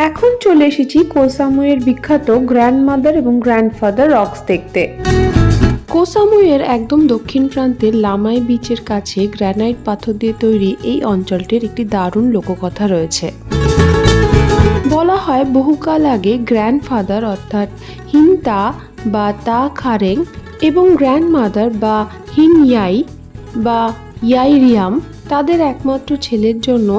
এখন চলে এসেছি কোহ সামুইয়ের বিখ্যাত গ্র্যান্ডমাদার এবং গ্র্যান্ডফাদার রকস দেখতে। কোহ সামুইয়ের একদম দক্ষিণ প্রান্তে লামাই বিচের কাছে গ্রানাইট পাথর দিয়ে তৈরি এই অঞ্চলটির একটি দারুণ লোককথা রয়েছে। বলা হয় বহুকাল আগে গ্র্যান্ডফাদার অর্থাৎ হিনতা বা তা খারেং এবং গ্র্যান্ডমাদার বা হিন ইয়াই বা ইয়াইরিয়াম তাদের একমাত্র ছেলের জন্য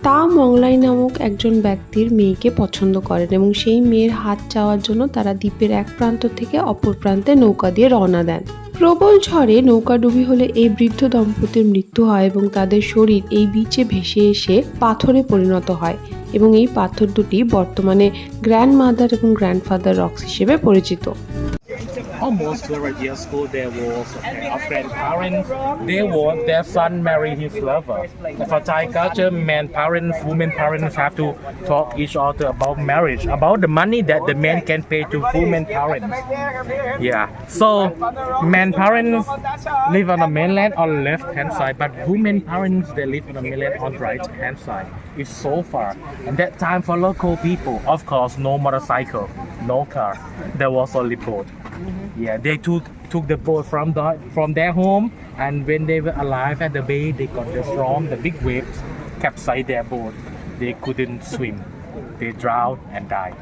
তা মংলাই নামক একজন ব্যক্তির মেয়েকে পছন্দ করেন এবং সেই মেয়ের হাত চাওয়ার জন্য তারা দ্বীপের এক প্রান্ত থেকে অপর প্রান্তে নৌকা দিয়ে রওনা দেন। প্রবল ঝড়ে নৌকাডুবি হলে এই বৃদ্ধ দম্পতির মৃত্যু হয় এবং তাদের শরীর এই বিচে ভেসে এসে পাথরে পরিণত হয় এবং এই পাথর দুটি বর্তমানে গ্র্যান্ডমাদার এবং গ্র্যান্ডফাদার রকস হিসেবে পরিচিত। Almost 200 years ago, there was a grandparent. Their son married his lover. For Thai culture, man parents, women parents have to talk each other about marriage, about the money that the man can pay to women parents. Yeah. So, man parents live on the mainland on the left hand side, but women parents they live on the mainland on the right hand side. It's so far. And that time for local people, of course, no motorcycle, no car. There was only boat. Yeah, they took the boat from their home, and when they were alive at the bay, they got the storm, the big waves capsized their boat. They couldn't swim. They drowned and died.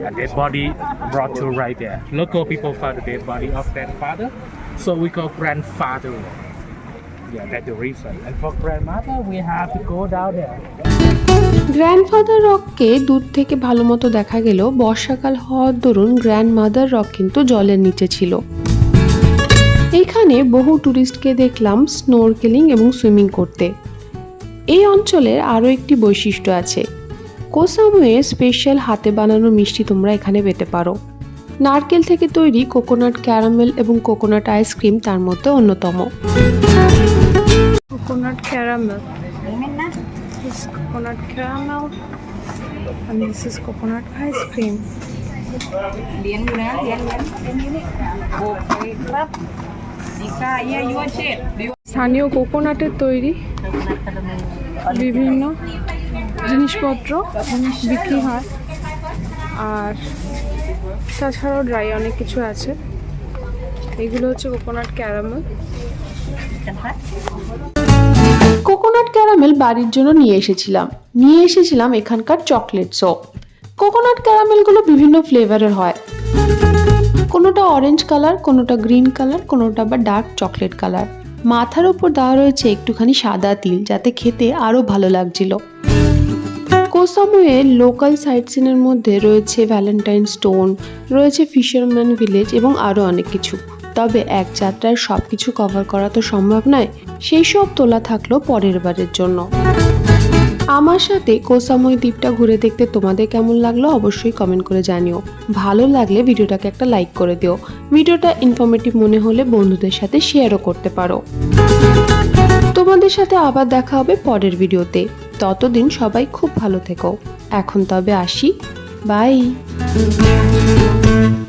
And their body brought to right there. Local people found the dead body of grandfather, so we call grandfather. Yeah, that's the reason. And for grandmother, we have to go down there. Grandfather রককে দূর থেকে ভালো মতো দেখা গেল বর্ষাকাল হওয়ার দরুন গ্র্যান্ডমাদার রক কিন্তু জলের নিচে ছিল। এইখানে বহু টুরিস্টকে দেখলাম স্নোরকেলিং এবং সুইমিং করতে। এই অঞ্চলের আরও একটি বৈশিষ্ট্য আছে, কোহ সামুইয়ে স্পেশাল হাতে বানানো মিষ্টি তোমরা এখানে পেতে পারো। নারকেল থেকে তৈরি কোকোনাট ক্যারামেল এবং কোকোনাট আইসক্রিম তার মধ্যে অন্যতম। Coconut caramel, this is coconut caramel and this is coconut ice cream. স্থানীয় কোকোনাটের তৈরি বিভিন্ন জিনিসপত্র বিক্রি হয়, আর তাছাড়াও ড্রাই অনেক কিছু আছে। এগুলো হচ্ছে কোকোনাট ক্যারামেল। কোকোনাট ক্যারামেল বাড়ির জন্য নিয়ে এসেছিলাম এখানকার চকলেটসও। কোকোনাট ক্যারামেলগুলো বিভিন্ন ফ্লেভারের হয়, কোনোটা অরেঞ্জ কালার, কোনোটা গ্রিন কালার, কোনোটা আবার ডার্ক চকলেট কালার। মাথার উপর দেওয়া রয়েছে একটুখানি সাদা তিল, যাতে খেতে আরও ভালো লাগছিল। কোহ সামুইয়ের লোকাল সাইট সিনের মধ্যে রয়েছে ভ্যালেন্টাইন স্টোন, রয়েছে ফিশারম্যান ভিলেজ এবং আরও অনেক কিছু। তবে এক যাত্রায় সব কিছু কভার করা তো সম্ভব নয়, সেই সব তোলা থাকলো পরের বারের জন্য। আমার সাথে কোহ সামুই দ্বীপটা ঘুরে দেখতে তোমাদের কেমন লাগলো অবশ্যই কমেন্ট করে জানিও। ভালো লাগলে ভিডিওটাকে একটা লাইক করে দিও। ভিডিওটা ইনফরমেটিভ মনে হলে বন্ধুদের সাথে শেয়ারও করতে পারো। তোমাদের সাথে আবার দেখা হবে পরের ভিডিওতে। ততদিন সবাই খুব ভালো থেকো। এখন তবে আসি, বাই।